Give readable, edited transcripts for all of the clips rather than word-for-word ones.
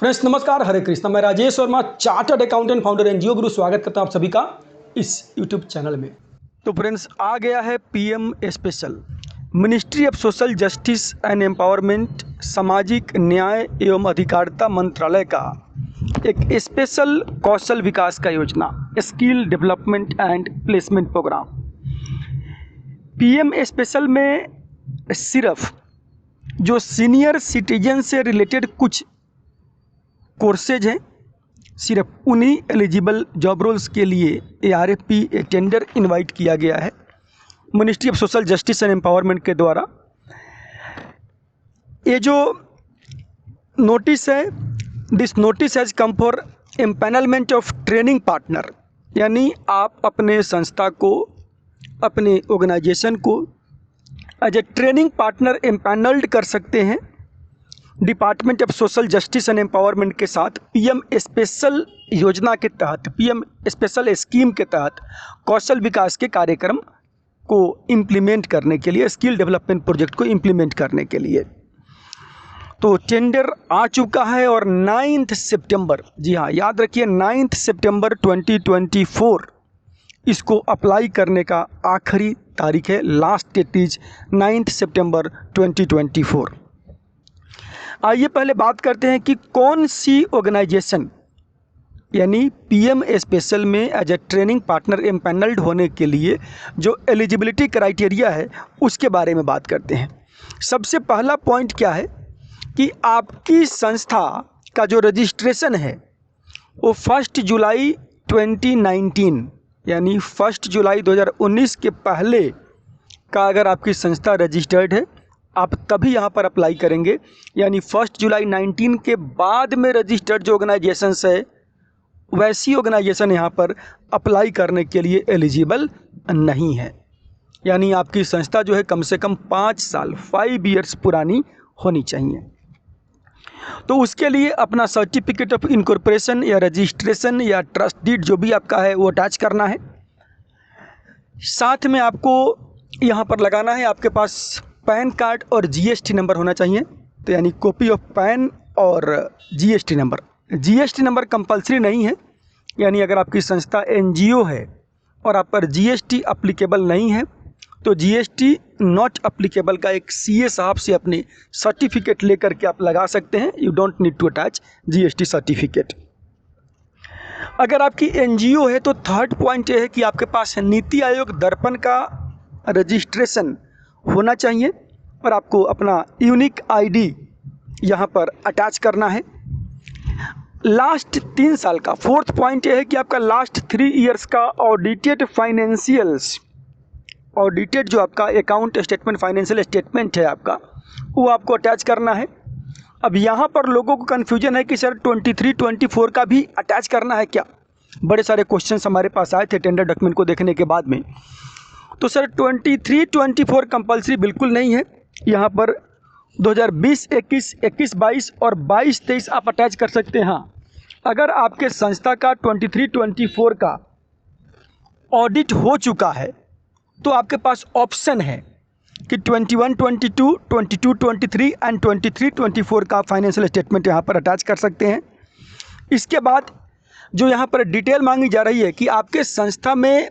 Friends नमस्कार, हरे कृष्णा। मैं Rajesh Verma, chartered accountant, founder NGO गुरु, स्वागत करता हूं आप सभी का इस यूट्यूब चैनल में। तो फ्रेंड्स आ गया है PM special, ministry of social justice and empowerment, सामाजिक न्याय एवं अधिकारिता मंत्रालय का एक स्पेशल कौशल विकास का योजना, skill development and placement program. PM special में सिर्फ जो सीनियर सिटीजन से रिलेटेड कुछ कोर्सेज हैं, सिर्फ उन्हीं एलिजिबल जॉब रोल्स के लिए ARFP टेंडर इनवाइट किया गया है ministry of social justice and empowerment के द्वारा। ये जो नोटिस है, this notice has come for empanelment of training partner, यानी आप अपने संस्था को, अपने ऑर्गेनाइजेशन को as a training partner empanelled कर सकते हैं department of social justice and empowerment के साथ पीएम स्पेशल योजना के तहत, पीएम स्पेशल स्कीम के तहत कौशल विकास के कार्यक्रम को इम्प्लीमेंट करने के लिए, स्किल डेवलपमेंट प्रोजेक्ट को इम्प्लीमेंट करने के लिए। तो टेंडर आ चुका है और 9 सितंबर, जी हाँ याद रखिए 9 सितंबर 2024 इसको अप्लाई करने का आखिरी तारीख है। लास्ट डेट इज 9 सितंबर 2024। आइए पहले बात करते हैं कि कौन सी ऑर्गेनाइजेशन यानी पीएम स्पेशल में as a training partner empanelled होने के लिए जो एलिजिबिलिटी क्राइटेरिया है उसके बारे में बात करते हैं। सबसे पहला पॉइंट क्या है कि आपकी संस्था का जो रजिस्ट्रेशन है वो 1 जुलाई 2019 यानी 1 जुलाई 2019 के पहले का अगर आपकी संस्था रजिस्टर्ड है, आप तभी यहाँ पर अप्लाई करेंगे। यानी 1 जुलाई 19 के बाद में रजिस्टर्ड जो ऑर्गेनाइजेशंस है वैसी ऑर्गेनाइजेशन यहाँ पर अप्लाई करने के लिए एलिजिबल नहीं है। यानी आपकी संस्था जो है कम से कम 5 साल 5 ईयर्स पुरानी होनी चाहिए। तो उसके लिए अपना सर्टिफिकेट ऑफ इनकॉर्पोरेशन या रजिस्ट्रेशन या ट्रस्ट डीड जो भी आपका है वो अटैच करना है। साथ में आपको यहाँ पर लगाना है, आपके पास पैन कार्ड और GST नंबर होना चाहिए। तो यानी कॉपी ऑफ पैन और GST number. GST number compulsory नहीं है, यानी अगर आपकी संस्था NGO है और आप पर GST अप्लीकेबल नहीं है तो GST नॉट अप्लीकेबल का एक CA साहब से अपने सर्टिफिकेट लेकर के आप लगा सकते हैं। You don't need to attach GST certificate. अगर आपकी NGO है तो थर्ड पॉइंट ये है कि आपके पास नीति आयोग दर्पण का रजिस्ट्रेशन होना चाहिए और आपको अपना यूनिक ID यहाँ पर अटैच करना है। लास्ट 3 साल का फोर्थ पॉइंट ये है कि आपका लास्ट 3 इयर्स का ऑडिटेड फाइनेंशियल्स, ऑडिटेड जो आपका अकाउंट स्टेटमेंट, फाइनेंशियल स्टेटमेंट है आपका, वो आपको अटैच करना है। अब यहाँ पर लोगों को कन्फ्यूजन है कि सर 23-24 का भी अटैच करना है क्या। बड़े सारे क्वेश्चंस हमारे पास आए थे टेंडर डॉक्यूमेंट को देखने के बाद में। तो सर 23-24 कंपलसरी बिल्कुल नहीं है। यहाँ पर 2020-21, 21-22 और 22-23 आप अटैच कर सकते हैं। हाँ, अगर आपके संस्था का 23-24 का ऑडिट हो चुका है तो आपके पास ऑप्शन है कि 21-22, 22-23 एंड 23-24 का फाइनेंशियल स्टेटमेंट यहाँ पर अटैच कर सकते हैं। इसके बाद जो यहाँ पर डिटेल मांगी जा रही है कि आपके संस्था में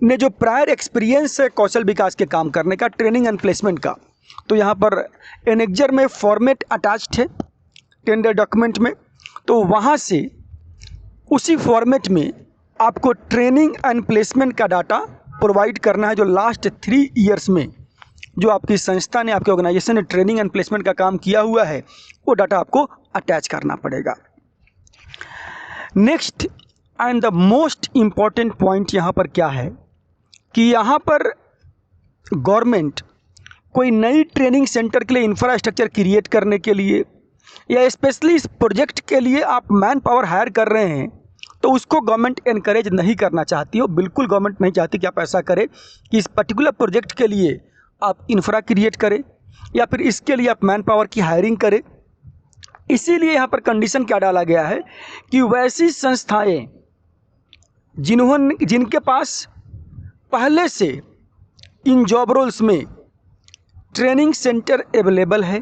ने जो प्रायर एक्सपीरियंस है कौशल विकास के काम करने का, ट्रेनिंग एंड प्लेसमेंट का, तो यहाँ पर एनेक्जर में फॉर्मेट अटैच्ड है टेंडर डॉक्यूमेंट में। तो वहाँ से उसी फॉर्मेट में आपको ट्रेनिंग एंड प्लेसमेंट का डाटा प्रोवाइड करना है। जो लास्ट 3 इयर्स में जो आपकी संस्था ने, आपके ऑर्गेनाइजेशन ने ट्रेनिंग एंड प्लेसमेंट का काम किया हुआ है वो डाटा आपको अटैच करना पड़ेगा। Next and the most important point यहाँ पर क्या है कि यहाँ पर गवर्नमेंट कोई नई ट्रेनिंग सेंटर के लिए इंफ्रास्ट्रक्चर क्रिएट करने के लिए या स्पेशली इस प्रोजेक्ट के लिए आप मैन पावर हायर कर रहे हैं तो उसको गवर्नमेंट एनकरेज नहीं करना चाहती हो। बिल्कुल गवर्नमेंट नहीं चाहती कि आप ऐसा करें कि इस पर्टिकुलर प्रोजेक्ट के लिए आप इंफ्रा क्रिएट करें या फिर इसके लिए आप मैन पावर की हायरिंग करें। इसीलिए यहाँ पर कंडीशन क्या डाला गया है कि वैसी संस्थाएं जिनके पास पहले से इन जॉब रोल्स में ट्रेनिंग सेंटर अवेलेबल है,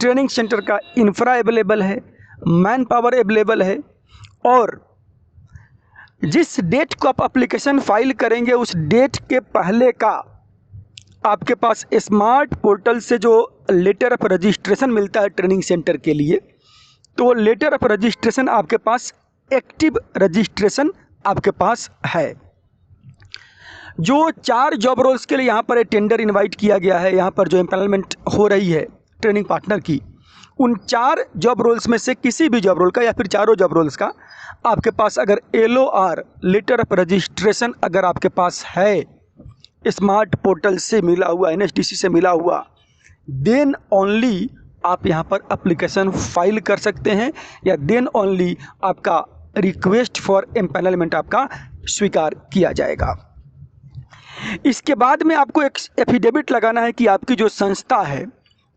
ट्रेनिंग सेंटर का इंफ्रा अवेलेबल है, मैन पावर अवेलेबल है, और जिस डेट को आप एप्लीकेशन फाइल करेंगे उस डेट के पहले का आपके पास स्मार्ट पोर्टल से जो लेटर ऑफ रजिस्ट्रेशन मिलता है ट्रेनिंग सेंटर के लिए, तो लेटर ऑफ रजिस्ट्रेशन आपके पास, एक्टिव रजिस्ट्रेशन आपके पास है। जो 4 जॉब रोल्स के लिए यहाँ पर टेंडर इनवाइट किया गया है, यहाँ पर जो एम्पैनलमेंट हो रही है ट्रेनिंग पार्टनर की, उन 4 जॉब रोल्स में से किसी भी जॉब रोल का या फिर चारों जॉब रोल्स का आपके पास अगर LOR लेटर ऑफ रजिस्ट्रेशन अगर आपके पास है, स्मार्ट पोर्टल से मिला हुआ, NSDC से मिला हुआ, देन ओनली आप यहाँ पर एप्लीकेशन फाइल कर सकते हैं, या देन ओनली आपका रिक्वेस्ट फॉर एम्पैनलमेंट आपका स्वीकार किया जाएगा। इसके बाद में आपको एक एफिडेविट लगाना है कि आपकी जो संस्था है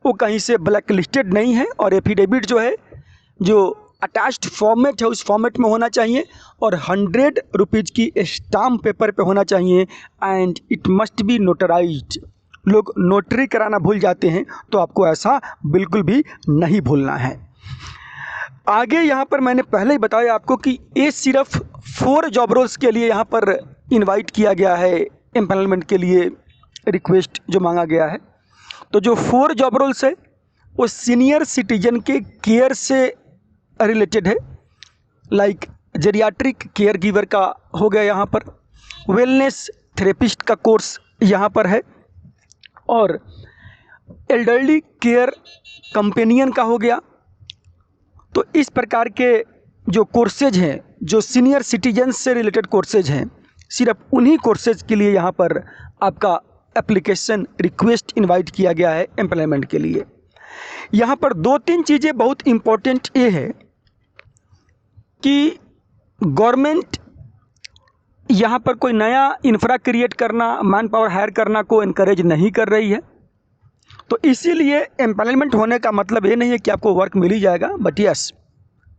वो कहीं से ब्लैक लिस्टेड नहीं है, और एफिडेविट जो है जो अटैच्ड फॉर्मेट है उस फॉर्मेट में होना चाहिए, और 100 रुपीज़ की स्टाम्प पेपर पे होना चाहिए, and it must be notarised. लोग नोटरी कराना भूल जाते हैं, तो आपको ऐसा बिल्कुल भी नहीं भूलना है। आगे यहाँ पर मैंने पहले ही बताया आपको कि ये सिर्फ 4 जॉब रोल्स के लिए यहाँ पर इनवाइट किया गया है, एम्पैनलमेंट के लिए रिक्वेस्ट जो मांगा गया है। तो जो 4 जॉब रोल्स है वो सीनियर सिटीजन के केयर से रिलेटेड है, लाइक जेरियाट्रिक केयर गिवर का हो गया यहाँ पर, वेलनेस थेरेपिस्ट का कोर्स यहाँ पर है, और एल्डरली केयर कंपेनियन का हो गया। तो इस प्रकार के जो कोर्सेज हैं, जो सीनियर सिटीजन से रिलेटेड कोर्सेज हैं, सिर्फ उन्हीं कोर्सेज के लिए यहाँ पर आपका एप्लीकेशन रिक्वेस्ट इनवाइट किया गया है एम्प्लॉयमेंट के लिए। यहाँ पर 2-3 चीज़ें बहुत इम्पोर्टेंट ये है कि गवर्नमेंट यहाँ पर कोई नया इंफ्रा क्रिएट करना, मैन पावर हायर करना को इनकरेज नहीं कर रही है। तो इसीलिए एम्प्लॉयमेंट होने का मतलब ये नहीं है कि आपको वर्क मिल ही जाएगा, बट यस,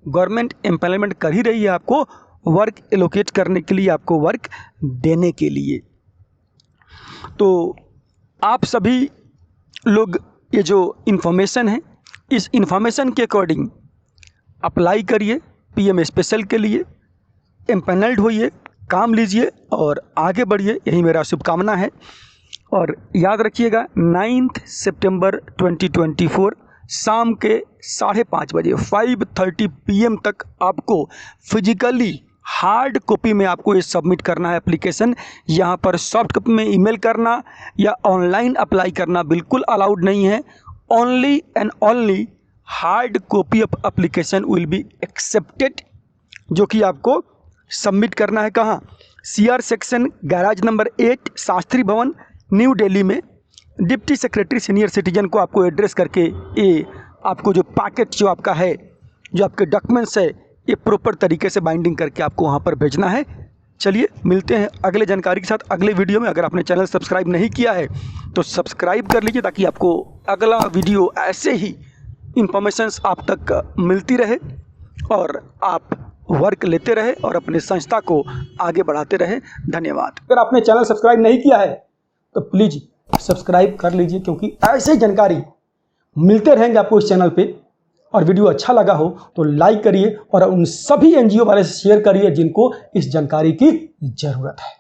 गवर्नमेंट एम्प्लॉयमेंट कर ही रही है आपको वर्क एलोकेट करने के लिए, आपको वर्क देने के लिए। तो आप सभी लोग ये जो इन्फॉर्मेशन है, इस इन्फॉर्मेशन के अकॉर्डिंग अप्लाई करिए PM स्पेशल के लिए, एम्पैनल्ड होइए, काम लीजिए और आगे बढ़िए, यही मेरा शुभकामना है। और याद रखिएगा 9 सितंबर 2024 शाम के 5:30 बजे 5:30 PM तक आपको फिजिकली हार्ड कॉपी में आपको ये सबमिट करना है एप्लीकेशन। यहाँ पर सॉफ्ट कॉपी में ईमेल करना या ऑनलाइन अप्लाई करना बिल्कुल अलाउड नहीं है। Only and only hard copy of application will be accepted, जो कि आपको सबमिट करना है कहाँ, CR section, garage number 8, Shastri भवन, न्यू दिल्ली में। डिप्टी सेक्रेटरी सीनियर सिटीजन को आपको एड्रेस करके ये आपको जो पैकेट जो आपका है, जो आपके डॉक्यूमेंट्स है, ये प्रॉपर तरीके से बाइंडिंग करके आपको वहाँ पर भेजना है। चलिए मिलते हैं अगले जानकारी के साथ अगले वीडियो में। अगर आपने चैनल सब्सक्राइब नहीं किया है तो सब्सक्राइब कर लीजिए, ताकि आपको अगला वीडियो ऐसे ही इंफॉर्मेशंस आप तक मिलती रहे और आप वर्क लेते रहे और अपने संस्था को आगे बढ़ाते रहे। धन्यवाद। अगर आपने चैनल सब्सक्राइब नहीं किया है तो प्लीज़ सब्सक्राइब कर लीजिए, क्योंकि ऐसे जानकारी मिलते रहेंगे आपको इस चैनल पे। और वीडियो अच्छा लगा हो तो लाइक करिए और उन सभी NGO वाले से शेयर करिए जिनको इस जानकारी की ज़रूरत है।